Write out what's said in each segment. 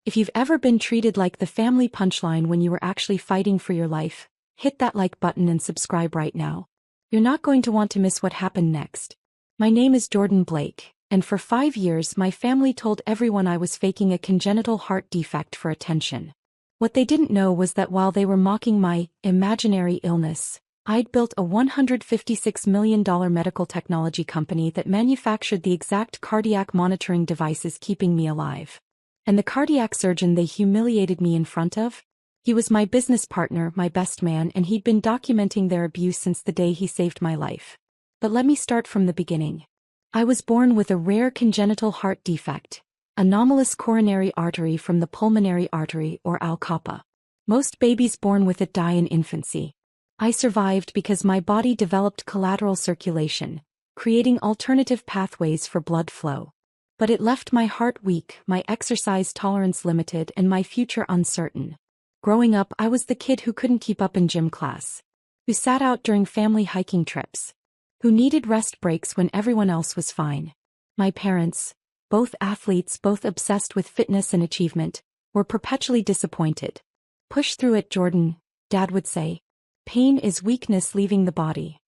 If you've ever been treated like the family punchline when you were actually fighting for your life, hit that like button and subscribe right now. You're not going to want to miss what happened next. My name is Jordan Blake, and for 5 years my family told everyone I was faking a congenital heart defect for attention. What they didn't know was that while they were mocking my imaginary illness, I'd built a $156 million medical technology company that manufactured the exact cardiac monitoring devices keeping me alive. And the cardiac surgeon they humiliated me in front of? He was my business partner, my best man, and he'd been documenting their abuse since the day he saved my life. But let me start from the beginning. I was born with a rare congenital heart defect, anomalous coronary artery from the pulmonary artery or ALCAPA. Most babies born with it die in infancy. I survived because my body developed collateral circulation, creating alternative pathways for blood flow. But it left my heart weak, my exercise tolerance limited, and my future uncertain. Growing up, I was the kid who couldn't keep up in gym class, who sat out during family hiking trips, who needed rest breaks when everyone else was fine. My parents, both athletes, both obsessed with fitness and achievement, were perpetually disappointed. "Push through it, Jordan," Dad would say. "Pain is weakness leaving the body."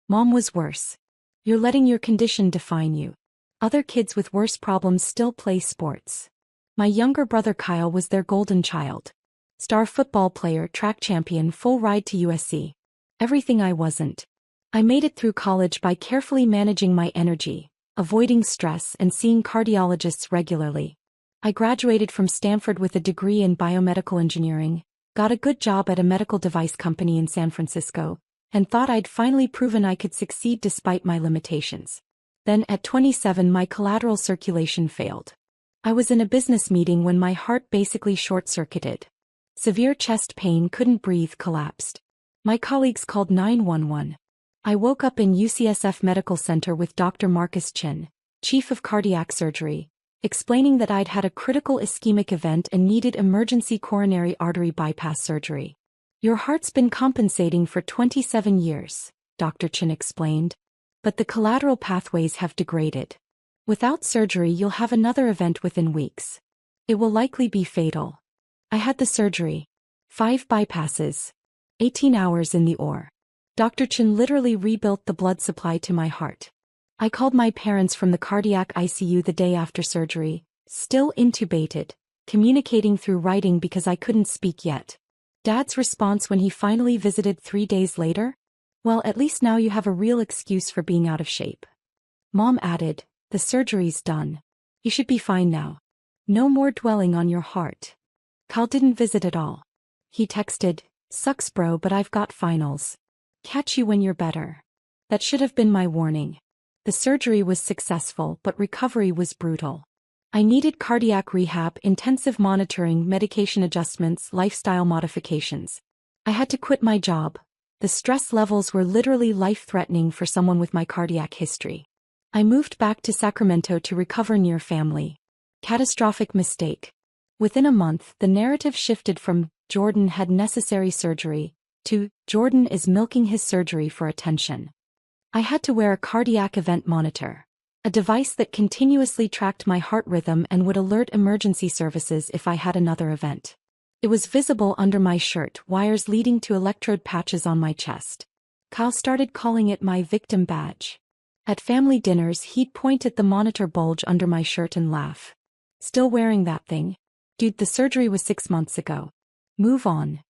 Mom was worse. "You're letting your condition define you." Other kids with worse problems still play sports. My younger brother Kyle was their golden child. Star football player, track champion, full ride to USC. Everything I wasn't. I made it through college by carefully managing my energy, avoiding stress, and seeing cardiologists regularly. I graduated from Stanford with a degree in biomedical engineering, got a good job at a medical device company in San Francisco, and thought I'd finally proven I could succeed despite my limitations. Then at 27 my collateral circulation failed. I was in a business meeting when my heart basically short-circuited. Severe chest pain, couldn't breathe, collapsed. My colleagues called 911. I woke up in UCSF Medical Center with Dr. Marcus Chin, chief of cardiac surgery, explaining that I'd had a critical ischemic event and needed emergency coronary artery bypass surgery. "Your heart's been compensating for 27 years, Dr. Chin explained. But the collateral pathways have degraded. Without surgery you'll have another event within weeks. It will likely be fatal." I had the surgery. 5 bypasses. 18 hours in the OR. Dr. Chin literally rebuilt the blood supply to my heart. I called my parents from the cardiac ICU the day after surgery, still intubated, communicating through writing because I couldn't speak yet. Dad's response when he finally visited 3 days later? "Well, at least now you have a real excuse for being out of shape." Mom added, "The surgery's done. You should be fine now. No more dwelling on your heart." Kyle didn't visit at all. He texted, "Sucks bro, but I've got finals. Catch you when you're better." That should have been my warning. The surgery was successful, but recovery was brutal. I needed cardiac rehab, intensive monitoring, medication adjustments, lifestyle modifications. I had to quit my job. The stress levels were literally life-threatening for someone with my cardiac history. I moved back to Sacramento to recover near family. Catastrophic mistake. Within a month, the narrative shifted from "Jordan had necessary surgery" to "Jordan is milking his surgery for attention." I had to wear a cardiac event monitor, a device that continuously tracked my heart rhythm and would alert emergency services if I had another event. It was visible under my shirt, wires leading to electrode patches on my chest. Kyle started calling it my victim badge. At family dinners he'd point at the monitor bulge under my shirt and laugh. "Still wearing that thing? Dude, the surgery was 6 months ago. Move on."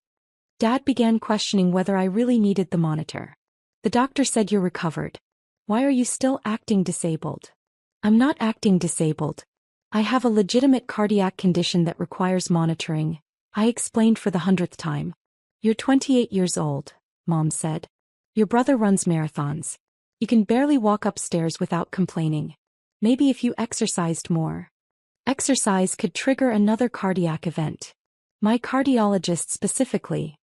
Dad began questioning whether I really needed the monitor. "The doctor said you're recovered. Why are you still acting disabled?" "I'm not acting disabled. I have a legitimate cardiac condition that requires monitoring," I explained for the 100th time. "You're 28 years old," Mom said. "Your brother runs marathons. You can barely walk upstairs without complaining. Maybe if you exercised more." Exercise could trigger another cardiac event. My cardiologist specifically.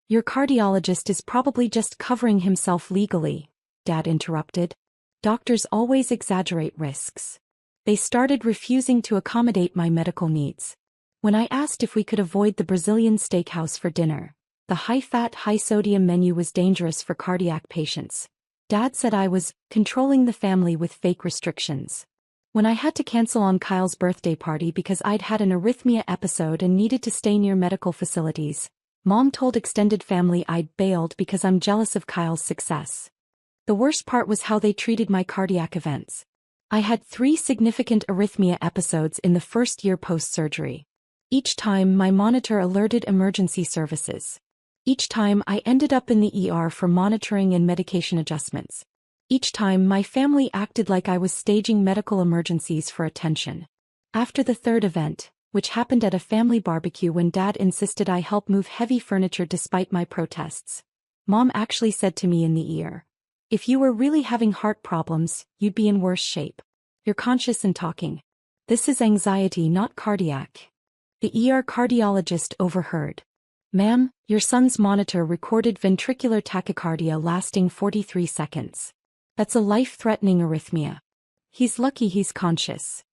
"Your cardiologist is probably just covering himself legally," Dad interrupted. "Doctors always exaggerate risks." They started refusing to accommodate my medical needs. When I asked if we could avoid the Brazilian steakhouse for dinner, the high-fat, high-sodium menu was dangerous for cardiac patients. Dad said I was controlling the family with fake restrictions. When I had to cancel on Kyle's birthday party because I'd had an arrhythmia episode and needed to stay near medical facilities, Mom told extended family I'd bailed because I'm jealous of Kyle's success. The worst part was how they treated my cardiac events. I had 3 significant arrhythmia episodes in the first year post-surgery. Each time my monitor alerted emergency services. Each time I ended up in the ER for monitoring and medication adjustments. Each time my family acted like I was staging medical emergencies for attention. After the third event, which happened at a family barbecue when Dad insisted I help move heavy furniture despite my protests, Mom actually said to me in the ear, "If you were really having heart problems, you'd be in worse shape. You're conscious and talking. This is anxiety, not cardiac." The ER cardiologist overheard. "Ma'am, your son's monitor recorded ventricular tachycardia lasting 43 seconds. That's a life-threatening arrhythmia. He's lucky he's conscious."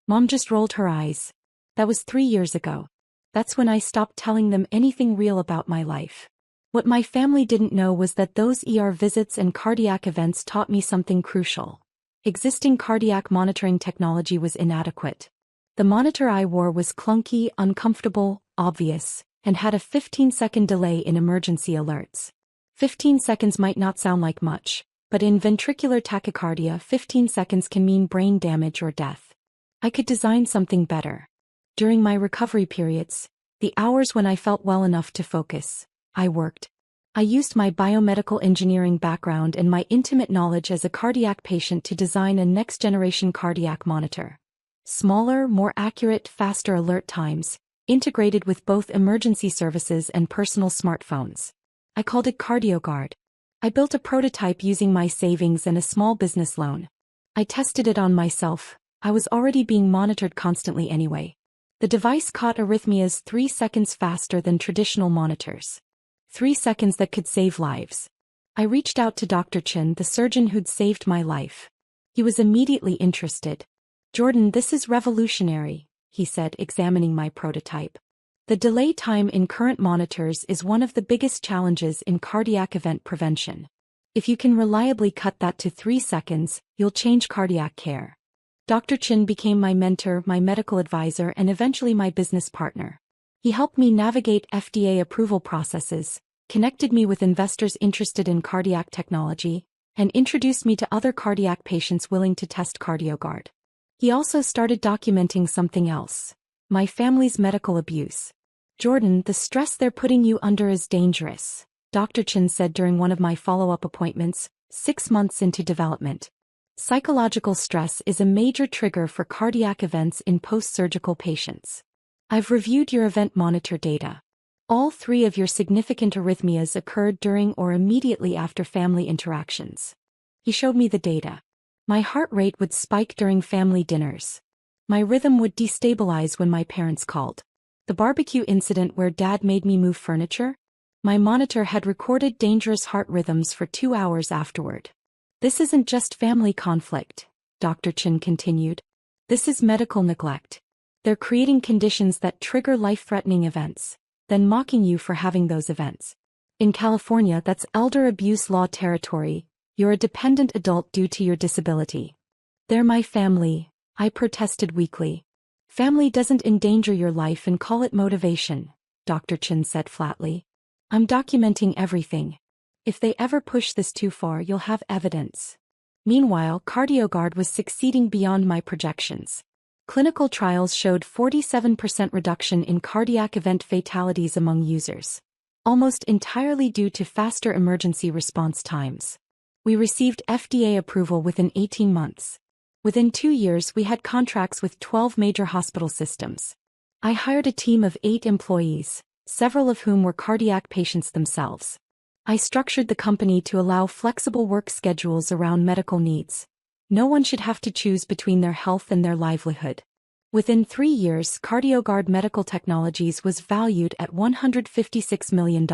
Mom just rolled her eyes. That was 3 years ago. That's when I stopped telling them anything real about my life. What my family didn't know was that those ER visits and cardiac events taught me something crucial. Existing cardiac monitoring technology was inadequate. The monitor I wore was clunky, uncomfortable, obvious, and had a 15-second delay in emergency alerts. 15 seconds might not sound like much, but in ventricular tachycardia, 15 seconds can mean brain damage or death. I could design something better. During my recovery periods, the hours when I felt well enough to focus, I worked. I used my biomedical engineering background and my intimate knowledge as a cardiac patient to design a next-generation cardiac monitor. Smaller, more accurate, faster alert times, integrated with both emergency services and personal smartphones. I called it CardioGuard. I built a prototype using my savings and a small business loan. I tested it on myself. I was already being monitored constantly anyway. The device caught arrhythmias 3 seconds faster than traditional monitors. 3 seconds that could save lives. I reached out to Dr. Chin, the surgeon who'd saved my life. He was immediately interested. "Jordan, this is revolutionary," he said, examining my prototype. "The delay time in current monitors is one of the biggest challenges in cardiac event prevention. If you can reliably cut that to 3 seconds, you'll change cardiac care." Dr. Chin became my mentor, my medical advisor, and eventually my business partner. He helped me navigate FDA approval processes, connected me with investors interested in cardiac technology, and introduced me to other cardiac patients willing to test CardioGuard. He also started documenting something else: my family's medical abuse. "Jordan, the stress they're putting you under is dangerous," Dr. Chin said during one of my follow-up appointments, 6 months into development. "Psychological stress is a major trigger for cardiac events in post-surgical patients. I've reviewed your event monitor data. All 3 of your significant arrhythmias occurred during or immediately after family interactions." He showed me the data. My heart rate would spike during family dinners. My rhythm would destabilize when my parents called. The barbecue incident where Dad made me move furniture? My monitor had recorded dangerous heart rhythms for 2 hours afterward. "This isn't just family conflict," Dr. Chin continued. "This is medical neglect. They're creating conditions that trigger life-threatening events, then mocking you for having those events. In California, that's elder abuse law territory. You're a dependent adult due to your disability." "They're my family," I protested weakly. "Family doesn't endanger your life and call it motivation," Dr. Chin said flatly. "I'm documenting everything. If they ever push this too far, you'll have evidence." Meanwhile, CardioGuard was succeeding beyond my projections. Clinical trials showed 47% reduction in cardiac event fatalities among users, almost entirely due to faster emergency response times. We received FDA approval within 18 months. Within 2 years, we had contracts with 12 major hospital systems. I hired a team of 8 employees, several of whom were cardiac patients themselves. I structured the company to allow flexible work schedules around medical needs. No one should have to choose between their health and their livelihood. Within 3 years, CardioGuard Medical Technologies was valued at $156 million.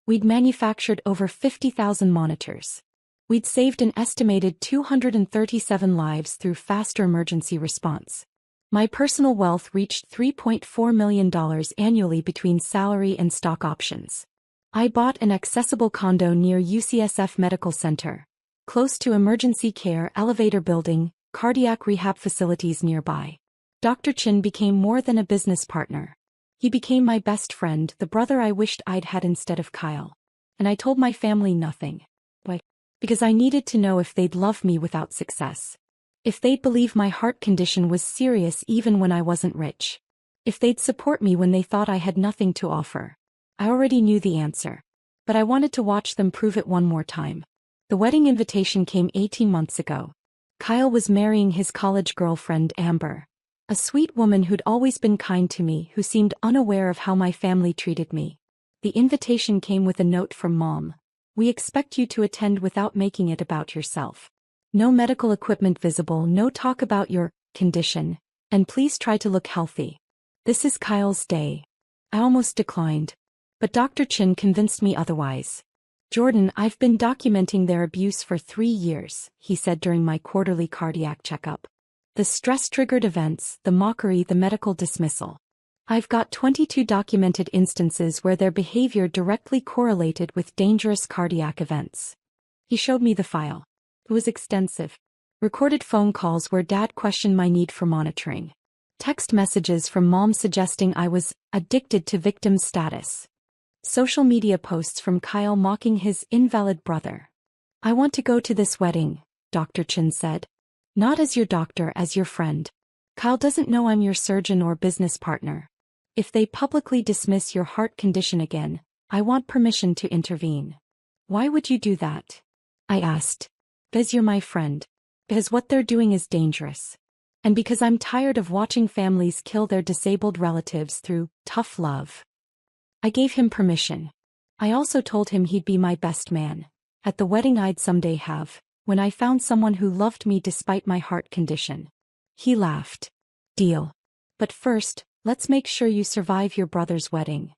We'd manufactured over 50,000 monitors. We'd saved an estimated 237 lives through faster emergency response. My personal wealth reached $3.4 million annually between salary and stock options. I bought an accessible condo near UCSF Medical Center, close to emergency care, elevator building, cardiac rehab facilities nearby. Dr. Chin became more than a business partner. He became my best friend, the brother I wished I'd had instead of Kyle. And I told my family nothing. Why? Because I needed to know if they'd love me without success. If they'd believe my heart condition was serious even when I wasn't rich. If they'd support me when they thought I had nothing to offer. I already knew the answer. But I wanted to watch them prove it one more time. The wedding invitation came 18 months ago. Kyle was marrying his college girlfriend, Amber. A sweet woman who'd always been kind to me, who seemed unaware of how my family treated me. The invitation came with a note from Mom. We expect you to attend without making it about yourself. No medical equipment visible, no talk about your condition, and please try to look healthy. This is Kyle's day. I almost declined. But Dr. Chin convinced me otherwise. Jordan, I've been documenting their abuse for 3 years, he said during my quarterly cardiac checkup. The stress-triggered events, the mockery, the medical dismissal. I've got 22 documented instances where their behavior directly correlated with dangerous cardiac events. He showed me the file. It was extensive. Recorded phone calls where Dad questioned my need for monitoring. Text messages from Mom suggesting I was addicted to victim status. Social media posts from Kyle mocking his invalid brother. I want to go to this wedding, Dr. Chin said. Not as your doctor, as your friend. Kyle doesn't know I'm your surgeon or business partner. If they publicly dismiss your heart condition again, I want permission to intervene. Why would you do that? I asked. Because you're my friend. Because what they're doing is dangerous. And because I'm tired of watching families kill their disabled relatives through tough love. I gave him permission. I also told him he'd be my best man. At the wedding I'd someday have, when I found someone who loved me despite my heart condition. He laughed. Deal. But first, let's make sure you survive your brother's wedding.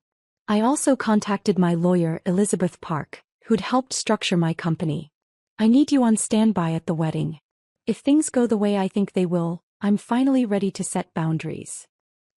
I also contacted my lawyer, Elizabeth Park, who'd helped structure my company. I need you on standby at the wedding. If things go the way I think they will, I'm finally ready to set boundaries.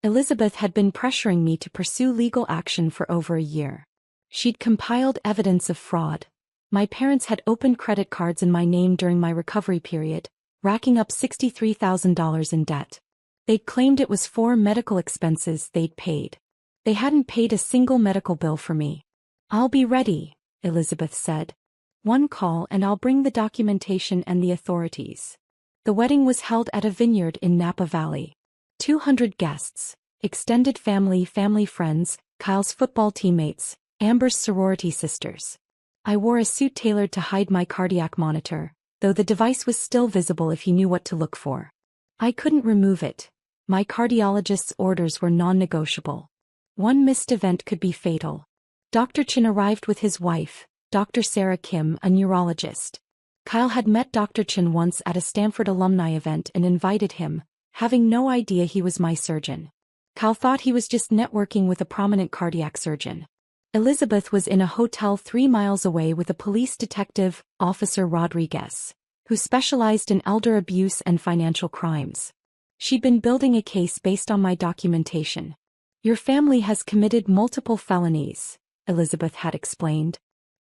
Elizabeth had been pressuring me to pursue legal action for over a year. She'd compiled evidence of fraud. My parents had opened credit cards in my name during my recovery period, racking up $63,000 in debt. They'd claimed it was for medical expenses they'd paid. They hadn't paid a single medical bill for me. I'll be ready, Elizabeth said. One call and I'll bring the documentation and the authorities. The wedding was held at a vineyard in Napa Valley. 200 guests, extended family friends, Kyle's football teammates, Amber's sorority sisters. I wore a suit tailored to hide my cardiac monitor, though the device was still visible if he knew what to look for. I couldn't remove it. My cardiologist's orders were non-negotiable. One missed event could be fatal. Dr. Chin arrived with his wife, Dr. Sarah Kim, a neurologist. Kyle had met Dr. Chin once at a Stanford alumni event and invited him, having no idea he was my surgeon. Kyle thought he was just networking with a prominent cardiac surgeon. Elizabeth was in a hotel 3 miles away with a police detective, Officer Rodriguez, who specialized in elder abuse and financial crimes. She'd been building a case based on my documentation. Your family has committed multiple felonies, Elizabeth had explained.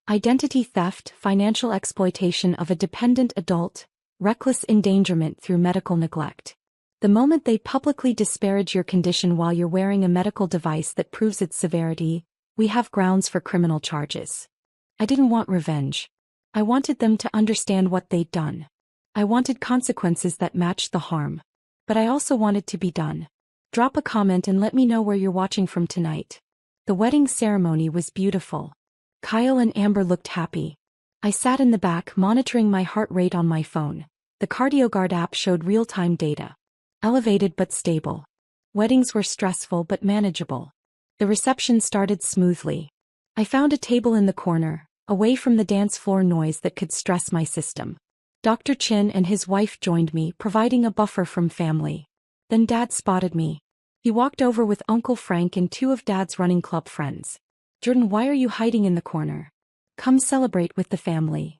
Identity theft, financial exploitation of a dependent adult, reckless endangerment through medical neglect. The moment they publicly disparage your condition while you're wearing a medical device that proves its severity, we have grounds for criminal charges. I didn't want revenge. I wanted them to understand what they'd done. I wanted consequences that matched the harm. But I also wanted to be done. Drop a comment and let me know where you're watching from tonight. The wedding ceremony was beautiful. Kyle and Amber looked happy. I sat in the back monitoring my heart rate on my phone. The CardioGuard app showed real-time data. Elevated but stable. Weddings were stressful but manageable. The reception started smoothly. I found a table in the corner, away from the dance floor noise that could stress my system. Dr. Chin and his wife joined me, providing a buffer from family. Then Dad spotted me. He walked over with Uncle Frank and 2 of Dad's running club friends. Jordan, why are you hiding in the corner? Come celebrate with the family.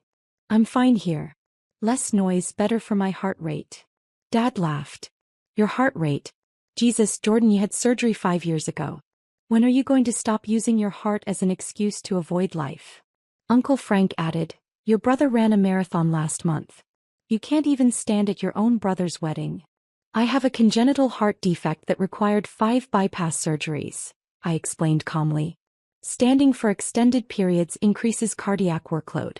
I'm fine here. Less noise, better for my heart rate. Dad laughed. Your heart rate? Jesus, Jordan, you had surgery 5 years ago. When are you going to stop using your heart as an excuse to avoid life? Uncle Frank added, your brother ran a marathon last month. You can't even stand at your own brother's wedding. I have a congenital heart defect that required 5 bypass surgeries, I explained calmly. Standing for extended periods increases cardiac workload.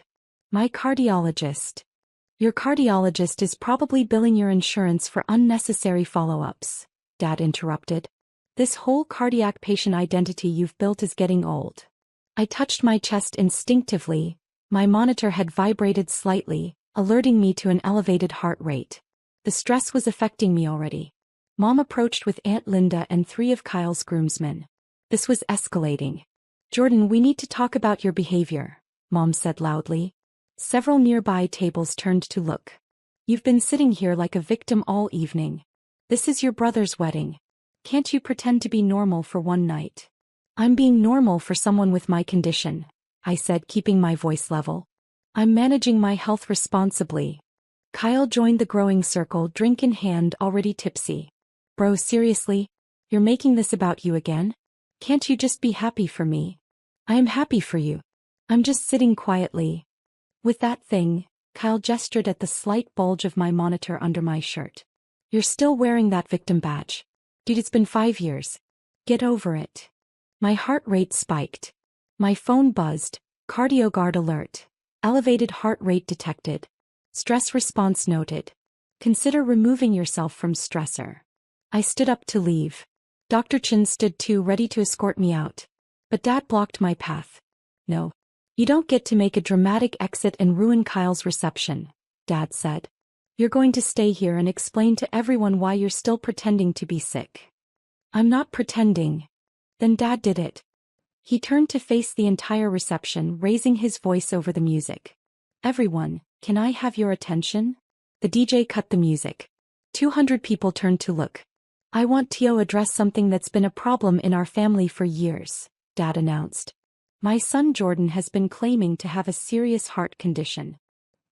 My cardiologist. Your cardiologist is probably billing your insurance for unnecessary follow-ups, Dad interrupted. This whole cardiac patient identity you've built is getting old. I touched my chest instinctively. My monitor had vibrated slightly, alerting me to an elevated heart rate. The stress was affecting me already. Mom approached with Aunt Linda and 3 of Kyle's groomsmen. This was escalating. Jordan, we need to talk about your behavior, Mom said loudly. Several nearby tables turned to look. You've been sitting here like a victim all evening. This is your brother's wedding. Can't you pretend to be normal for one night? I'm being normal for someone with my condition, I said, keeping my voice level. I'm managing my health responsibly. Kyle joined the growing circle, drink in hand, already tipsy. Bro, seriously? You're making this about you again? Can't you just be happy for me? I am happy for you. I'm just sitting quietly. With that thing, Kyle gestured at the slight bulge of my monitor under my shirt. You're still wearing that victim badge. Dude, it's been 5 years. Get over it. My heart rate spiked. My phone buzzed. CardioGuard alert. Elevated heart rate detected. Stress response noted. Consider removing yourself from stressor. I stood up to leave. Dr. Chen stood too, ready to escort me out. But Dad blocked my path. No. You don't get to make a dramatic exit and ruin Kyle's reception, Dad said. You're going to stay here and explain to everyone why you're still pretending to be sick. I'm not pretending. Then Dad did it. He turned to face the entire reception, raising his voice over the music. Everyone, can I have your attention? The DJ cut the music. 200 people turned to look. I want to address something that's been a problem in our family for years, Dad announced. My son Jordan has been claiming to have a serious heart condition.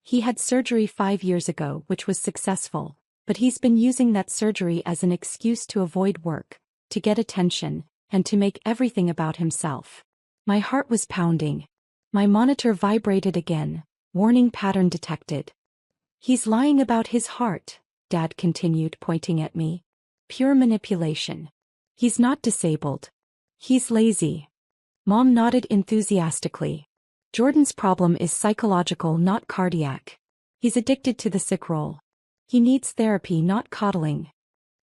He had surgery 5 years ago, which was successful, but he's been using that surgery as an excuse to avoid work, to get attention, and to make everything about himself. My heart was pounding. My monitor vibrated again. Warning pattern detected. He's lying about his heart, Dad continued, pointing at me. Pure manipulation. He's not disabled. He's lazy. Mom nodded enthusiastically. Jordan's problem is psychological, not cardiac. He's addicted to the sick role. He needs therapy, not coddling.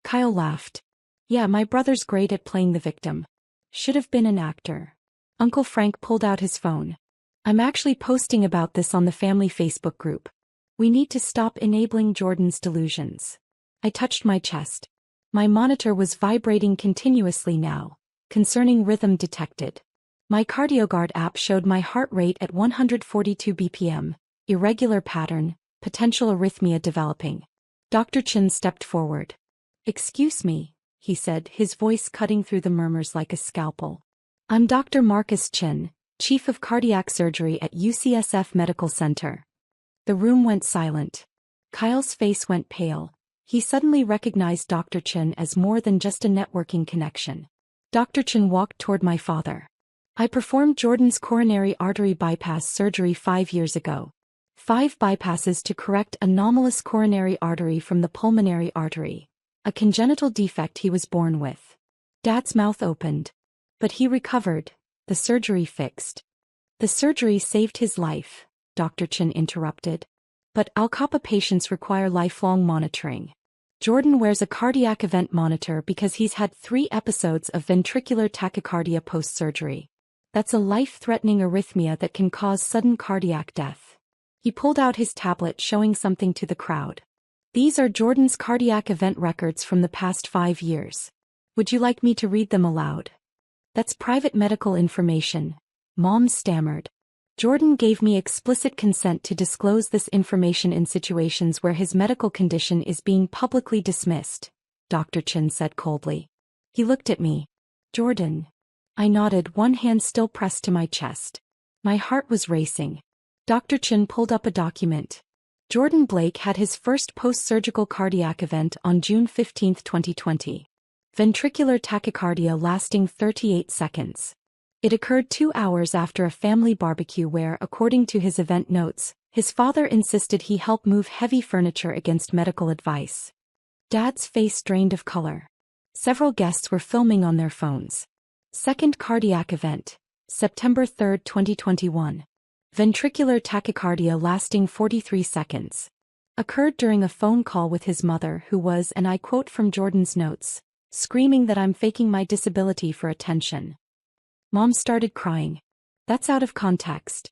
Kyle laughed. Yeah, my brother's great at playing the victim. Should have been an actor. Uncle Frank pulled out his phone. I'm actually posting about this on the family Facebook group. We need to stop enabling Jordan's delusions. I touched my chest. My monitor was vibrating continuously now. Concerning rhythm detected. My CardioGuard app showed my heart rate at 142 BPM, irregular pattern, potential arrhythmia developing. Dr. Chen stepped forward. Excuse me, he said, his voice cutting through the murmurs like a scalpel. I'm Dr. Marcus Chen, Chief of Cardiac Surgery at UCSF Medical Center. The room went silent. Kyle's face went pale. He suddenly recognized Dr. Chen as more than just a networking connection. Dr. Chen walked toward my father. I performed Jordan's coronary artery bypass surgery 5 years ago. 5 bypasses to correct anomalous coronary artery from the pulmonary artery. A congenital defect he was born with. Dad's mouth opened. But he recovered. The surgery fixed. The surgery saved his life, Dr. Chen interrupted. But Alcapa patients require lifelong monitoring. Jordan wears a cardiac event monitor because he's had 3 episodes of ventricular tachycardia post-surgery. That's a life-threatening arrhythmia that can cause sudden cardiac death. He pulled out his tablet, showing something to the crowd. These are Jordan's cardiac event records from the past 5 years. Would you like me to read them aloud? That's private medical information, Mom stammered. Jordan gave me explicit consent to disclose this information in situations where his medical condition is being publicly dismissed, Dr. Chen said coldly. He looked at me. Jordan. I nodded, one hand still pressed to my chest. My heart was racing. Dr. Chen pulled up a document. Jordan Blake had his first post-surgical cardiac event on June 15, 2020. Ventricular tachycardia lasting 38 seconds. It occurred 2 hours after a family barbecue where, according to his event notes, His father insisted he help move heavy furniture against medical advice. Dad's face drained of color. Several guests were filming on their phones. Second cardiac event, September 3, 2021. Ventricular tachycardia lasting 43 seconds. Occurred during a phone call with his mother, who was, and I quote from Jordan's notes, screaming that I'm faking my disability for attention. Mom started crying. That's out of context.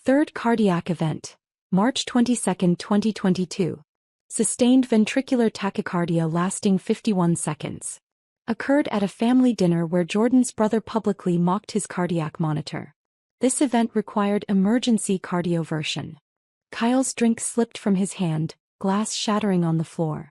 Third cardiac event, March 22, 2022. Sustained ventricular tachycardia lasting 51 seconds. Occurred at a family dinner where Jordan's brother publicly mocked his cardiac monitor. This event required emergency cardioversion. Kyle's drink slipped from his hand, glass shattering on the floor.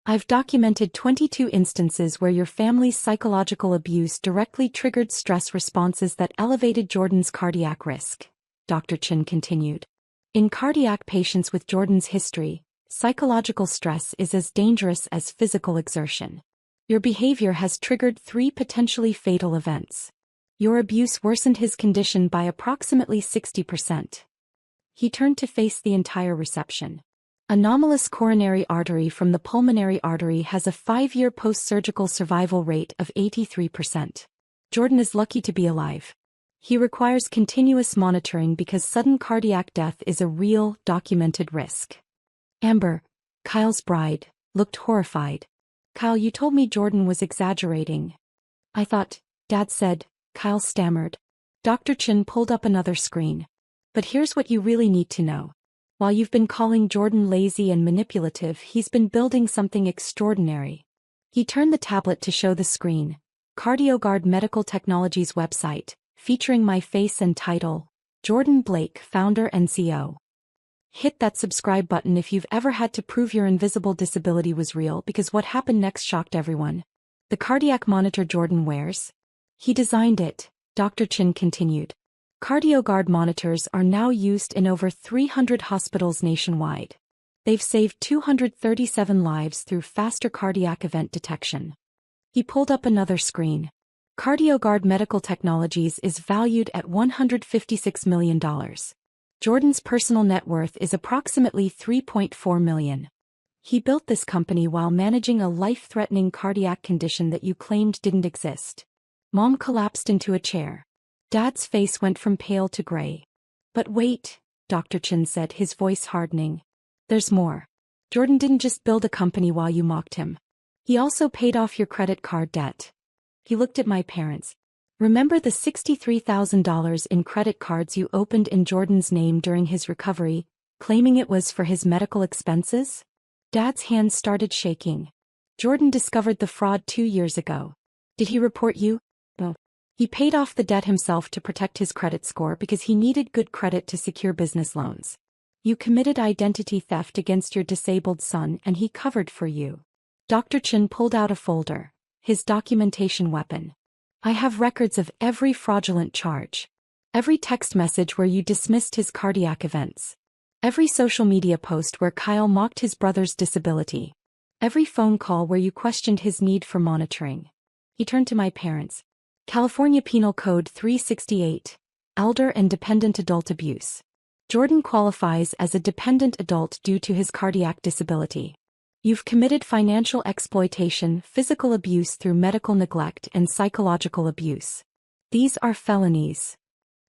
I've documented 22 instances where your family's psychological abuse directly triggered stress responses that elevated Jordan's cardiac risk, Dr. Chin continued. In cardiac patients with Jordan's history, psychological stress is as dangerous as physical exertion. Your behavior has triggered 3 potentially fatal events. Your abuse worsened his condition by approximately 60%. He turned to face the entire reception. Anomalous coronary artery from the pulmonary artery has a 5-year post-surgical survival rate of 83%. Jordan is lucky to be alive. He requires continuous monitoring because sudden cardiac death is a real, documented risk. Amber, Kyle's bride, looked horrified. Kyle, you told me Jordan was exaggerating. I thought, Dad said, Kyle stammered. Dr. Chin pulled up another screen. But here's what you really need to know. While you've been calling Jordan lazy and manipulative, he's been building something extraordinary. He turned the tablet to show the screen. CardioGuard Medical Technologies website, featuring my face and title, Jordan Blake, founder and CEO. Hit that subscribe button if you've ever had to prove your invisible disability was real, because what happened next shocked everyone. The cardiac monitor Jordan wears? He designed it, Dr. Chin continued. CardioGuard monitors are now used in over 300 hospitals nationwide. They've saved 237 lives through faster cardiac event detection. He pulled up another screen. CardioGuard Medical Technologies is valued at $156 million. Jordan's personal net worth is approximately $3.4 million. He built this company while managing a life-threatening cardiac condition that you claimed didn't exist. Mom collapsed into a chair. Dad's face went from pale to gray. But wait, Dr. Chin said, his voice hardening. There's more. Jordan didn't just build a company while you mocked him. He also paid off your credit card debt. He looked at my parents. Remember the $63,000 in credit cards you opened in Jordan's name during his recovery, claiming it was for his medical expenses? Dad's hands started shaking. Jordan discovered the fraud 2 years ago. Did he report you? No. He paid off the debt himself to protect his credit score because he needed good credit to secure business loans. You committed identity theft against your disabled son and he covered for you. Dr. Chin pulled out a folder, his documentation weapon. I have records of every fraudulent charge. Every text message where you dismissed his cardiac events. Every social media post where Kyle mocked his brother's disability. Every phone call where you questioned his need for monitoring. He turned to my parents. California Penal Code 368, Elder and Dependent Adult Abuse. Jordan qualifies as a dependent adult due to his cardiac disability. You've committed financial exploitation, physical abuse through medical neglect, and psychological abuse. These are felonies.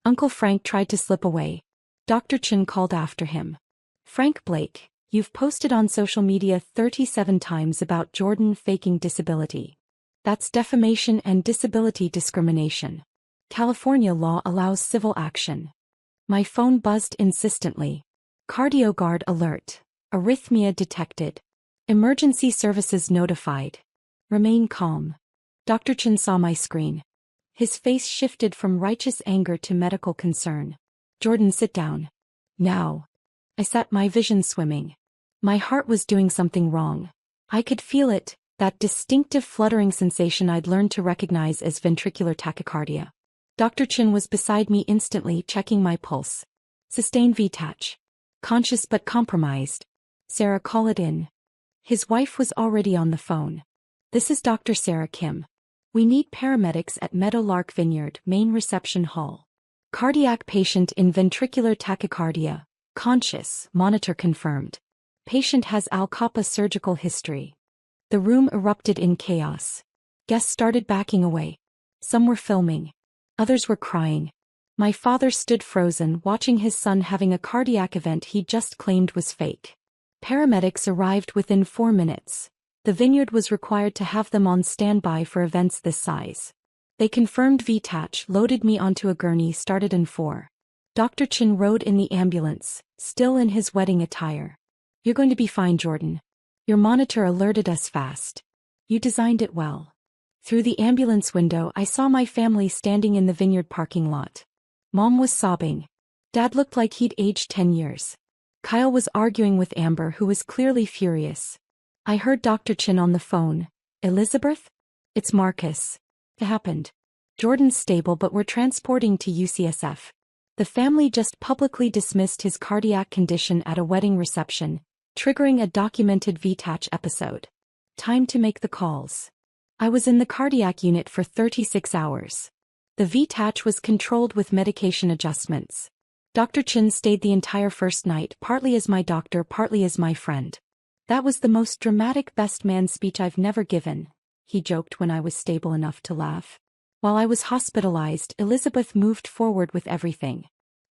Uncle Frank tried to slip away. Dr. Chin called after him. Frank Blake, you've posted on social media 37 times about Jordan faking disability. That's defamation and disability discrimination. California law allows civil action. My phone buzzed insistently. CardioGuard alert. Arrhythmia detected. Emergency services notified. Remain calm. Dr. Chin saw my screen. His face shifted from righteous anger to medical concern. Jordan, sit down. Now. I sat, my vision swimming. My heart was doing something wrong. I could feel it, that distinctive fluttering sensation I'd learned to recognize as ventricular tachycardia. Dr. Chin was beside me instantly, checking my pulse. Sustained VTach. Conscious but compromised. Sarah, call it in. His wife was already on the phone. This is Dr. Sarah Kim. We need paramedics at Meadowlark Vineyard, main reception hall. Cardiac patient in ventricular tachycardia, Conscious, monitor confirmed. Patient has Al-Kappa surgical history. The room erupted in chaos. Guests started backing away. Some were filming. Others were crying. My father stood frozen, watching his son having a cardiac event he just claimed was fake. Paramedics arrived within 4 minutes. The vineyard was required to have them on standby for events this size. They confirmed VTACH, loaded me onto a gurney, started in 4. Dr. Chin rode in the ambulance, still in his wedding attire. "You're going to be fine, Jordan. Your monitor alerted us fast. You designed it well." Through the ambulance window I saw my family standing in the vineyard parking lot. Mom was sobbing. Dad looked like he'd aged 10 years. Kyle was arguing with Amber, who was clearly furious. I heard Dr. Chin on the phone. "Elizabeth? It's Marcus. It happened. Jordan's stable, but we're transporting to UCSF. The family just publicly dismissed his cardiac condition at a wedding reception, triggering a documented VTACH episode. Time to make the calls." I was in the cardiac unit for 36 hours. The VTACH was controlled with medication adjustments. Dr. Chin stayed the entire first night, partly as my doctor, partly as my friend. "That was the most dramatic best man speech I've never given," he joked when I was stable enough to laugh. While I was hospitalized, Elizabeth moved forward with everything.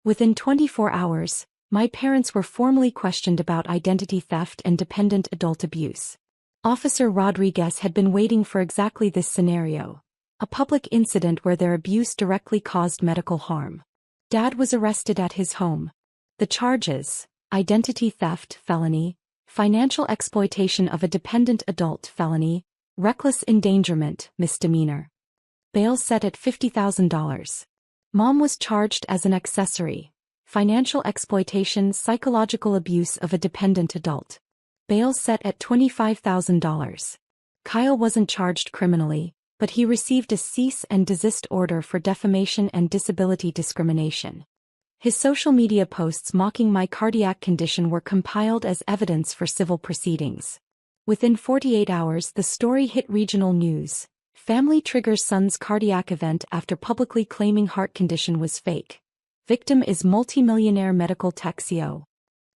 Within 24 hours, my parents were formally questioned about identity theft and dependent adult abuse. Officer Rodriguez had been waiting for exactly this scenario, a public incident where their abuse directly caused medical harm. Dad was arrested at his home. The charges: identity theft, felony; financial exploitation of a dependent adult, felony; reckless endangerment, misdemeanor. Bail set at $50,000. Mom was charged as an accessory: financial exploitation, psychological abuse of a dependent adult. Bail set at $25,000. Kyle wasn't charged criminally, but he received a cease and desist order for defamation and disability discrimination. His social media posts mocking my cardiac condition were compiled as evidence for civil proceedings. Within 48 hours, the story hit regional news. Family triggers son's cardiac event after publicly claiming heart condition was fake. Victim is multimillionaire medical tech CEO.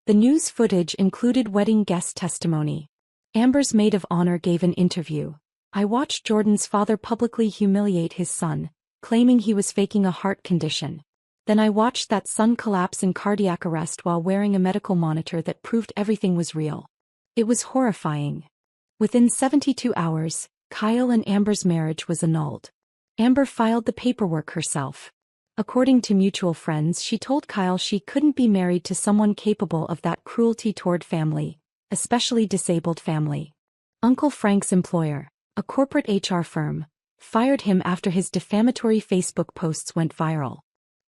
The news footage included wedding guest testimony. Amber's maid of honor gave an interview. I watched Jordan's father publicly humiliate his son, claiming he was faking a heart condition. Then I watched that son collapse in cardiac arrest while wearing a medical monitor that proved everything was real. It was horrifying. Within 72 hours, Kyle and Amber's marriage was annulled. Amber filed the paperwork herself. According to mutual friends, she told Kyle she couldn't be married to someone capable of that cruelty toward family, especially disabled family. Uncle Frank's employer, a corporate HR firm, fired him after his defamatory Facebook posts went viral.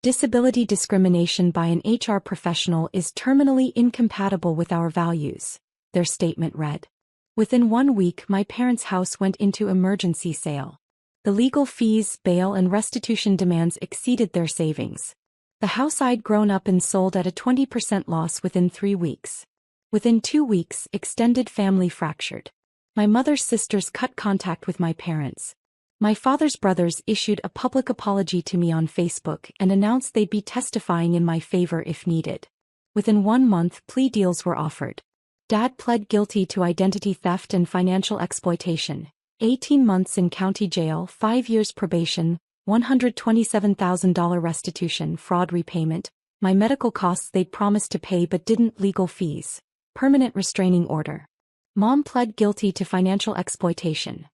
Disability discrimination by an HR professional is terminally incompatible with our values, their statement read. Within 1 week, my parents' house went into emergency sale. The legal fees, bail, and restitution demands exceeded their savings. The house I'd grown up in sold at a 20% loss within 3 weeks. Within 2 weeks, extended family fractured. My mother's sisters cut contact with my parents. My father's brothers issued a public apology to me on Facebook and announced they'd be testifying in my favor if needed. Within 1 month, plea deals were offered. Dad pled guilty to identity theft and financial exploitation. 18 months in county jail, 5 years probation, $127,000 restitution, fraud repayment, my medical costs they'd promised to pay but didn't, legal fees, permanent restraining order. Mom pled guilty to financial exploitation.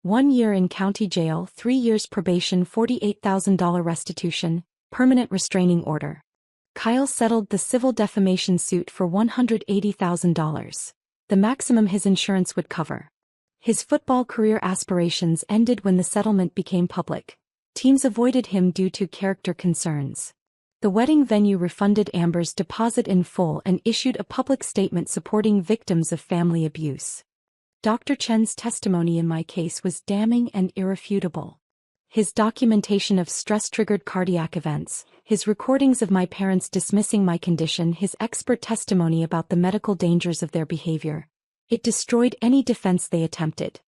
1 year in county jail, 3 years probation, $48,000 restitution, permanent restraining order. Kyle settled the civil defamation suit for $180,000, the maximum his insurance would cover. His football career aspirations ended when the settlement became public. Teams avoided him due to character concerns. The wedding venue refunded Amber's deposit in full and issued a public statement supporting victims of family abuse. Dr. Chen's testimony in my case was damning and irrefutable. His documentation of stress-triggered cardiac events, his recordings of my parents dismissing my condition, his expert testimony about the medical dangers of their behavior. It destroyed any defense they attempted.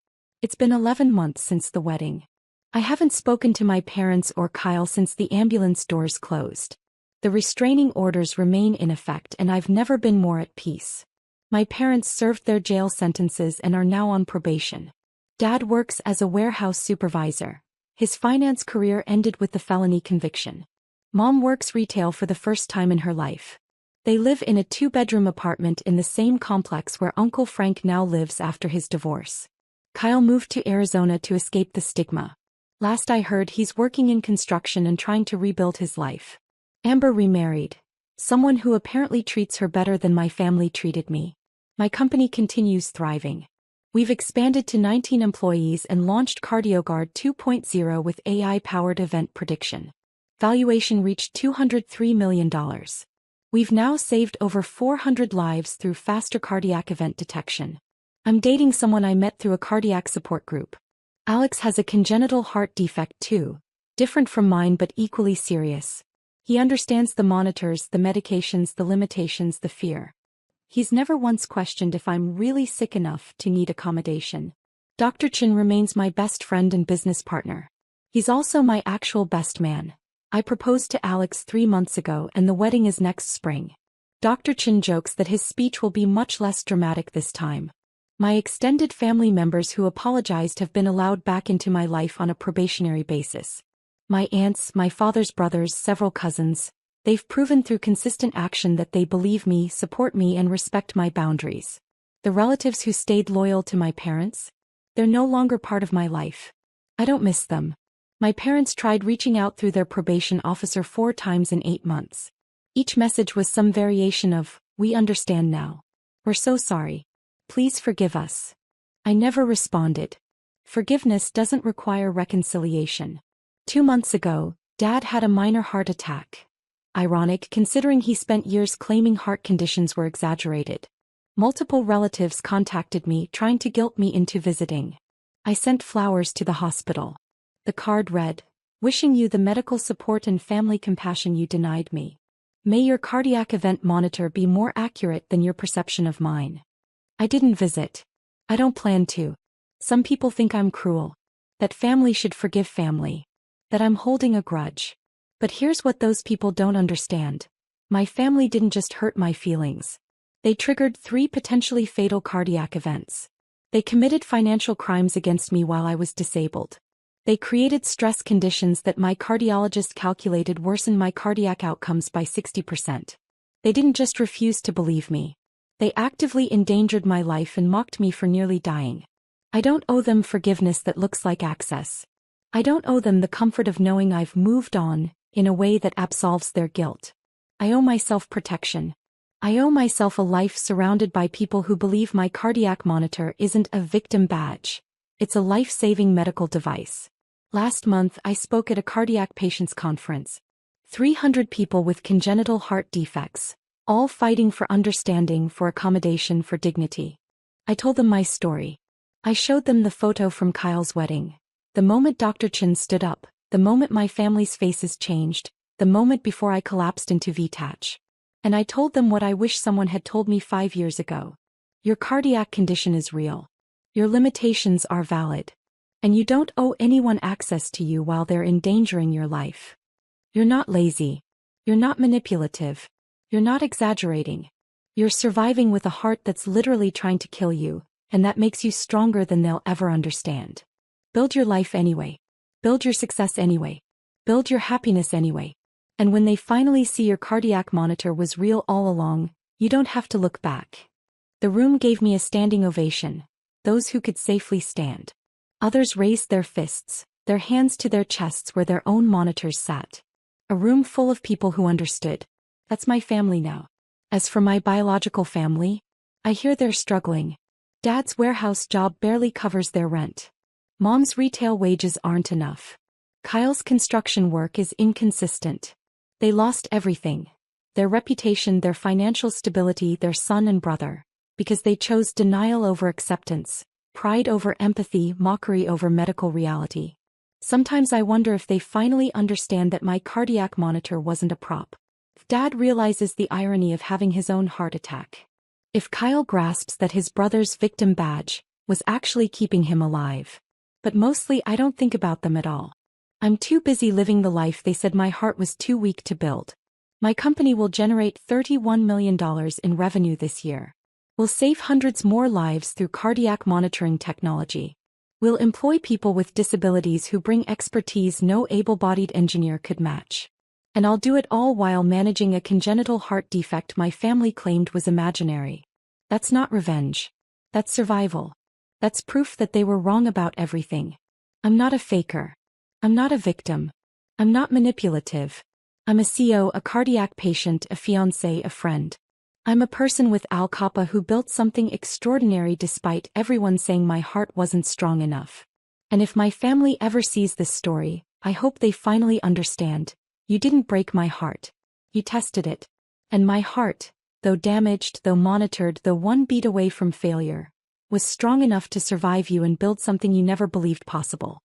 It's been 11 months since the wedding. I haven't spoken to my parents or Kyle since the ambulance doors closed. The restraining orders remain in effect and I've never been more at peace. My parents served their jail sentences and are now on probation. Dad works as a warehouse supervisor. His finance career ended with the felony conviction. Mom works retail for the first time in her life. They live in a 2-bedroom apartment in the same complex where Uncle Frank now lives after his divorce. Kyle moved to Arizona to escape the stigma. Last I heard, he's working in construction and trying to rebuild his life. Amber remarried. Someone who apparently treats her better than my family treated me. My company continues thriving. We've expanded to 19 employees and launched CardioGuard 2.0 with AI-powered event prediction. Valuation reached $203 million. We've now saved over 400 lives through faster cardiac event detection. I'm dating someone I met through a cardiac support group. Alex has a congenital heart defect too, different from mine but equally serious. He understands the monitors, the medications, the limitations, the fear. He's never once questioned if I'm really sick enough to need accommodation. Dr. Chin remains my best friend and business partner. He's also my actual best man. I proposed to Alex 3 months ago and the wedding is next spring. Dr. Chin jokes that his speech will be much less dramatic this time. My extended family members who apologized have been allowed back into my life on a probationary basis. My aunts, my father's brothers, several cousins, they've proven through consistent action that they believe me, support me, and respect my boundaries. The relatives who stayed loyal to my parents? They're no longer part of my life. I don't miss them. My parents tried reaching out through their probation officer 4 times in 8 months. Each message was some variation of, "We understand now. We're so sorry. Please forgive us." I never responded. Forgiveness doesn't require reconciliation. 2 months ago, Dad had a minor heart attack. Ironic considering he spent years claiming heart conditions were exaggerated. Multiple relatives contacted me trying to guilt me into visiting. I sent flowers to the hospital. The card read, "Wishing you the medical support and family compassion you denied me. May your cardiac event monitor be more accurate than your perception of mine." I didn't visit. I don't plan to. Some people think I'm cruel. That family should forgive family. That I'm holding a grudge. But here's what those people don't understand. My family didn't just hurt my feelings. They triggered 3 potentially fatal cardiac events. They committed financial crimes against me while I was disabled. They created stress conditions that my cardiologist calculated worsened my cardiac outcomes by 60%. They didn't just refuse to believe me. They actively endangered my life and mocked me for nearly dying. I don't owe them forgiveness that looks like access. I don't owe them the comfort of knowing I've moved on, in a way that absolves their guilt. I owe myself protection. I owe myself a life surrounded by people who believe my cardiac monitor isn't a victim badge. It's a life-saving medical device. Last month I spoke at a cardiac patients conference. 300 people with congenital heart defects, all fighting for understanding, for accommodation, for dignity. I told them my story. I showed them the photo from Kyle's wedding. The moment Dr. Chin stood up, the moment my family's faces changed, the moment before I collapsed into VTach. And I told them what I wish someone had told me 5 years ago. Your cardiac condition is real. Your limitations are valid. And you don't owe anyone access to you while they're endangering your life. You're not lazy. You're not manipulative. You're not exaggerating. You're surviving with a heart that's literally trying to kill you, and that makes you stronger than they'll ever understand. Build your life anyway. Build your success anyway. Build your happiness anyway. And when they finally see your cardiac monitor was real all along, you don't have to look back. The room gave me a standing ovation. Those who could safely stand. Others raised their fists, their hands to their chests where their own monitors sat. A room full of people who understood. That's my family now. As for my biological family, I hear they're struggling. Dad's warehouse job barely covers their rent. Mom's retail wages aren't enough. Kyle's construction work is inconsistent. They lost everything. Their reputation, their financial stability, their son and brother. Because they chose denial over acceptance, pride over empathy, mockery over medical reality. Sometimes I wonder if they finally understand that my cardiac monitor wasn't a prop. If Dad realizes the irony of having his own heart attack. If Kyle grasps that his brother's victim badge was actually keeping him alive. But mostly I don't think about them at all. I'm too busy living the life they said my heart was too weak to build. My company will generate $31 million in revenue this year. We'll save hundreds more lives through cardiac monitoring technology. We'll employ people with disabilities who bring expertise no able-bodied engineer could match. And I'll do it all while managing a congenital heart defect my family claimed was imaginary. That's not revenge. That's survival. That's proof that they were wrong about everything. I'm not a faker. I'm not a victim. I'm not manipulative. I'm a CEO, a cardiac patient, a fiancé, a friend. I'm a person with Al Kappa who built something extraordinary despite everyone saying my heart wasn't strong enough. And if my family ever sees this story, I hope they finally understand. You didn't break my heart. You tested it. And my heart, though damaged, though monitored, though one beat away from failure, was strong enough to survive you and build something you never believed possible.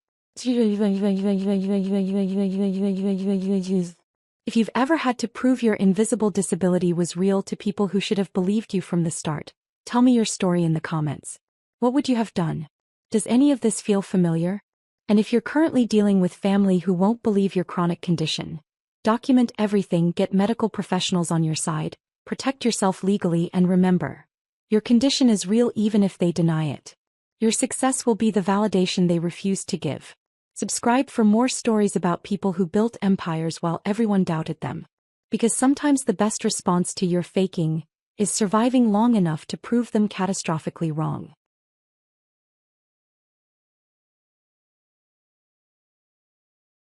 If you've ever had to prove your invisible disability was real to people who should have believed you from the start, tell me your story in the comments. What would you have done? Does any of this feel familiar? And if you're currently dealing with family who won't believe your chronic condition, document everything, get medical professionals on your side, protect yourself legally, and remember, your condition is real even if they deny it. Your success will be the validation they refuse to give. Subscribe for more stories about people who built empires while everyone doubted them. Because sometimes the best response to your faking is surviving long enough to prove them catastrophically wrong.